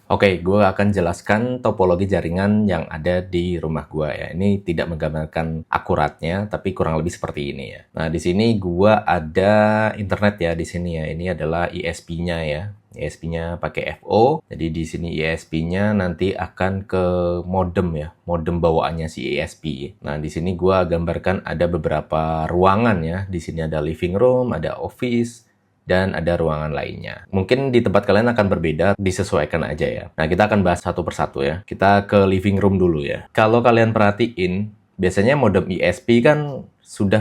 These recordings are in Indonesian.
Oke, gue akan jelaskan topologi jaringan yang ada di rumah gue ya. Ini tidak menggambarkan akuratnya, tapi kurang lebih seperti ini ya. Nah, di sini gue ada internet ya di sini ya. Ini adalah ISP-nya ya. ISP-nya pakai FO. Jadi di sini ISP-nya nanti akan ke modem ya, modem bawaannya si ISP. Nah, di sini gue gambarkan ada beberapa ruangan ya. Di sini ada living room, ada office, dan ada ruangan lainnya. Mungkin di tempat kalian akan berbeda, disesuaikan aja ya. Nah, kita akan bahas satu persatu ya. Kita ke living room dulu ya. Kalau kalian perhatiin, biasanya modem ISP kan sudah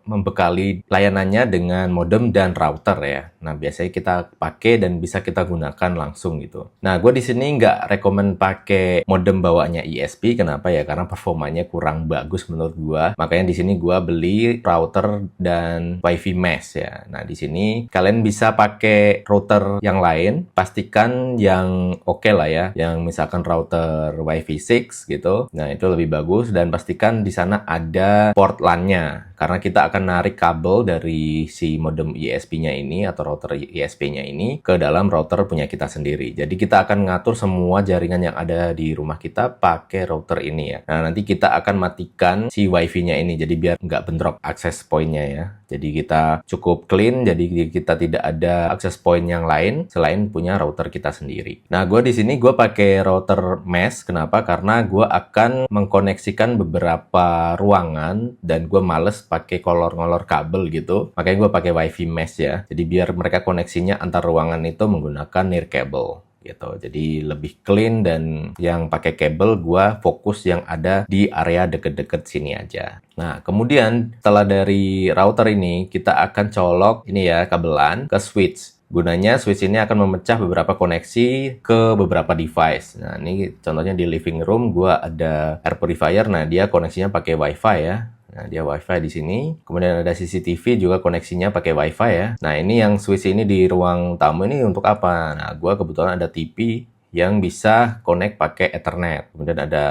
membekali layanannya dengan modem dan router ya. Nah, biasanya kita pakai dan bisa kita gunakan langsung gitu. Nah, gue di sini nggak rekomen pakai modem bawaannya ISP. Kenapa ya? Karena performanya kurang bagus menurut gue. Makanya di sini gue beli router dan WiFi mesh ya. Nah, di sini kalian bisa pakai router yang lain. Pastikan yang oke lah ya. Yang misalkan router WiFi 6 gitu. Nah, itu lebih bagus dan pastikan di sana ada port LAN-nya. Karena kita akan narik kabel dari si modem ISP-nya ini atau router ISP-nya ini ke dalam router punya kita sendiri. Jadi kita akan ngatur semua jaringan yang ada di rumah kita pakai router ini ya. Nah, nanti kita akan matikan si WiFi-nya ini. Jadi biar nggak bentrok akses point-nya ya. Jadi kita cukup clean, jadi kita tidak ada akses point yang lain selain punya router kita sendiri. Nah, gue di sini gue pakai router mesh. Kenapa? Karena gue akan mengkoneksikan beberapa ruangan dan gue males pakai kolor-kolor kabel gitu. Makanya gue pakai WiFi mesh ya. Jadi biar mereka koneksinya antar ruangan itu menggunakan near cable gitu. Jadi lebih clean dan yang pakai kabel gua fokus yang ada di area deket-deket sini aja. Nah, kemudian setelah dari router ini kita akan colok ini ya kabelan ke switch. Gunanya switch ini akan memecah beberapa koneksi ke beberapa device. Nah, ini contohnya di living room gua ada air purifier. Nah, dia koneksinya pakai WiFi ya. Nah, dia WiFi di sini. Kemudian ada CCTV juga koneksinya pakai WiFi ya. Nah, ini yang switch ini di ruang tamu ini untuk apa? Nah, gua kebetulan ada TV yang bisa connect pakai Ethernet. Kemudian ada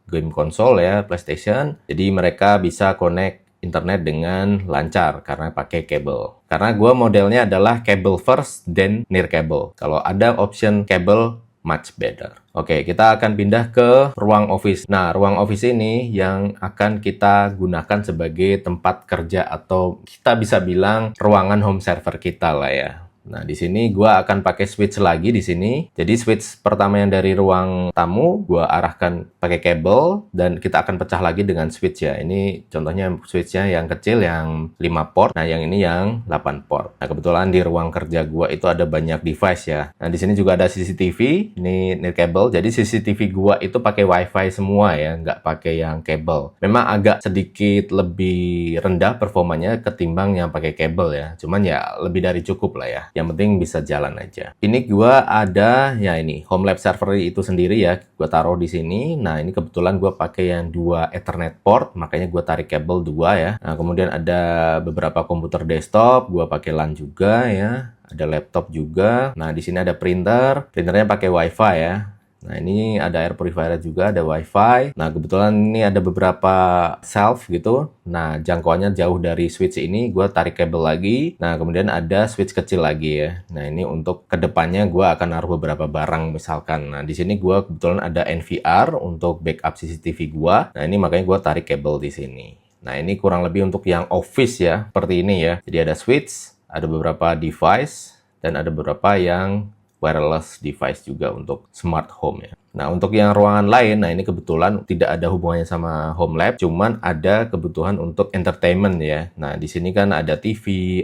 game konsol ya, PlayStation. Jadi mereka bisa connect internet dengan lancar karena pakai kabel. Karena gua modelnya adalah cable first, then near cable. Kalau ada option kabel, much better. Oke, kita akan pindah ke ruang office. Nah, ruang office ini yang akan kita gunakan sebagai tempat kerja atau kita bisa bilang ruangan home server kita lah ya. Nah, di sini gua akan pakai switch lagi di sini. Jadi switch pertama yang dari ruang tamu gua arahkan pakai kabel dan kita akan pecah lagi dengan switch ya. Ini contohnya switchnya yang kecil yang 5 port. Nah, yang ini yang 8 port. Nah, kebetulan di ruang kerja gua itu ada banyak device ya. Nah, di sini juga ada CCTV, ini near cable. Jadi CCTV gua itu pakai WiFi semua ya, nggak pakai yang kabel. Memang agak sedikit lebih rendah performanya ketimbang yang pakai kabel ya. Cuman ya lebih dari cukup lah ya. Yang penting bisa jalan aja. Ini gua ada ya ini home lab server itu sendiri ya. Gua taruh di sini. Nah, ini kebetulan gua pakai yang 2 Ethernet port, makanya gua tarik kabel 2 ya. Nah, kemudian ada beberapa komputer desktop, gua pakai LAN juga ya. Ada laptop juga. Nah, di sini ada printer. Printernya pakai WiFi ya. Nah, ini ada air purifier juga, ada WiFi. Nah, kebetulan ini ada beberapa shelf gitu. Nah, jangkauannya jauh dari switch ini, gue tarik kabel lagi. Nah, kemudian ada switch kecil lagi ya. Nah, ini untuk kedepannya gue akan naruh beberapa barang misalkan. Nah, di sini gue kebetulan ada NVR untuk backup CCTV gue. Nah, ini makanya gue tarik kabel di sini. Nah, ini kurang lebih untuk yang office ya, seperti ini ya. Jadi ada switch, ada beberapa device, dan ada beberapa yang wireless device juga untuk smart home ya. Nah, untuk yang ruangan lain, nah ini kebetulan tidak ada hubungannya sama home lab, cuman ada kebutuhan untuk entertainment ya. Nah, di sini kan ada TV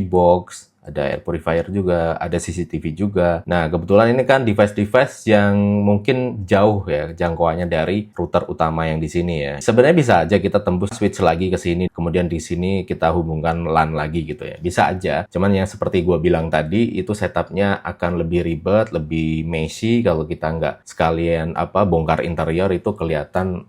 box, ada air purifier juga, ada CCTV juga. Nah, kebetulan ini kan device-device yang mungkin jauh ya jangkauannya dari router utama yang di sini ya. Sebenarnya bisa aja kita tembus switch lagi ke sini, kemudian di sini kita hubungkan LAN lagi gitu ya. Bisa aja. Cuman yang seperti gue bilang tadi, itu setupnya akan lebih ribet, lebih messy kalau kita nggak sekalian bongkar interior itu kelihatan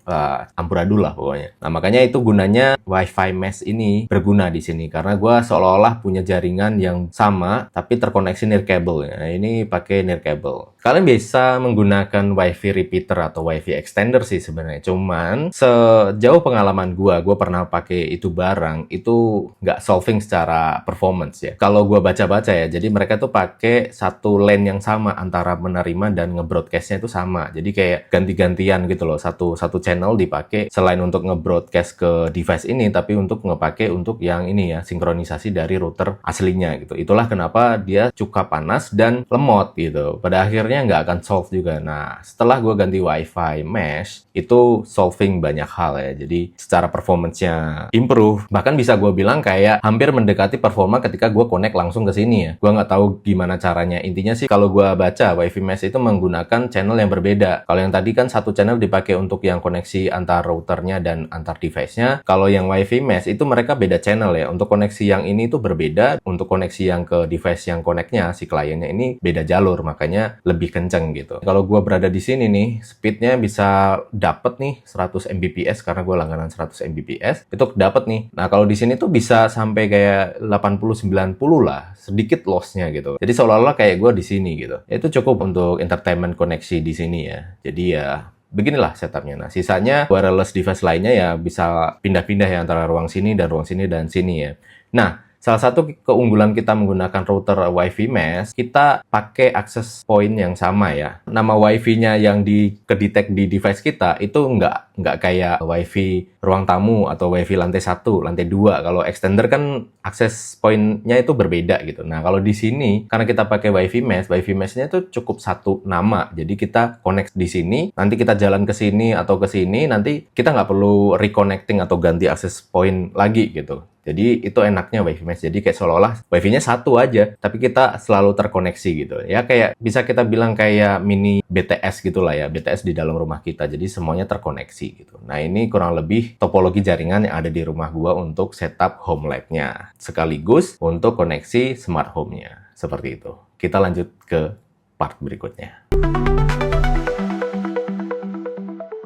amburadul lah pokoknya. Nah, makanya itu gunanya WiFi mesh ini berguna di sini karena gue seolah-olah punya jaringan yang sama tapi terkoneksi nirkabel. Nah, ini pakai nirkabel. Kalian bisa menggunakan WiFi repeater atau WiFi extender sih sebenarnya. Cuman sejauh pengalaman gua pernah pakai itu barang, itu nggak solving secara performance ya. Kalau gua baca-baca ya, jadi mereka tuh pakai satu lane yang sama antara menerima dan nge-broadcast-nya itu sama. Jadi kayak ganti-gantian gitu loh. Satu channel dipakai selain untuk nge-broadcast ke device ini, tapi untuk ngepakai untuk yang ini ya, sinkronisasi dari router aslinya gitu. Itulah kenapa dia cukup panas dan lemot gitu. Pada akhirnya nggak akan solve juga. Nah, setelah gue ganti WiFi mesh, itu solving banyak hal ya. Jadi secara performance-nya improve. Bahkan bisa gue bilang kayak hampir mendekati performa ketika gue connect langsung ke sini ya. Gue nggak tahu gimana caranya. Intinya sih kalau gue baca WiFi mesh itu menggunakan channel yang berbeda. Kalau yang tadi kan satu channel dipakai untuk yang koneksi antar routernya dan antar device-nya. Kalau yang WiFi mesh itu mereka beda channel ya. Untuk koneksi yang ini itu berbeda. Untuk koneksi yang ke device yang connect-nya, si kliennya ini beda jalur. Makanya lebih kenceng gitu. Kalau gue berada di sini nih, speednya bisa dapet nih 100 Mbps karena gue langganan 100 Mbps. Itu dapet nih. Nah, kalau di sini tuh bisa sampai kayak 80-90 lah. Sedikit loss-nya gitu. Jadi seolah-olah kayak gue di sini gitu. Itu cukup untuk entertainment koneksi di sini ya. Jadi ya beginilah setupnya. Nah, sisanya wireless device lainnya ya bisa pindah-pindah ya antara ruang sini dan ruang sini dan sini ya. Nah, salah satu keunggulan kita menggunakan router WiFi mesh, kita pakai access point yang sama ya. Nama WiFi-nya yang kedetek di device kita itu nggak kayak WiFi ruang tamu atau WiFi lantai 1, lantai 2. Kalau extender kan access point-nya itu berbeda gitu. Nah, kalau di sini karena kita pakai WiFi mesh-nya itu cukup satu nama. Jadi kita connect di sini, nanti kita jalan ke sini atau ke sini, nanti kita nggak perlu reconnecting atau ganti access point lagi gitu. Jadi itu enaknya WiFi mesh. Jadi kayak seolah-olah WiFi-nya satu aja, tapi kita selalu terkoneksi gitu. Ya kayak bisa kita bilang kayak mini BTS gitulah ya, BTS di dalam rumah kita. Jadi semuanya terkoneksi gitu. Nah, ini kurang lebih topologi jaringan yang ada di rumah gua untuk setup home lab-nya. Sekaligus untuk koneksi smart home-nya. Seperti itu. Kita lanjut ke part berikutnya.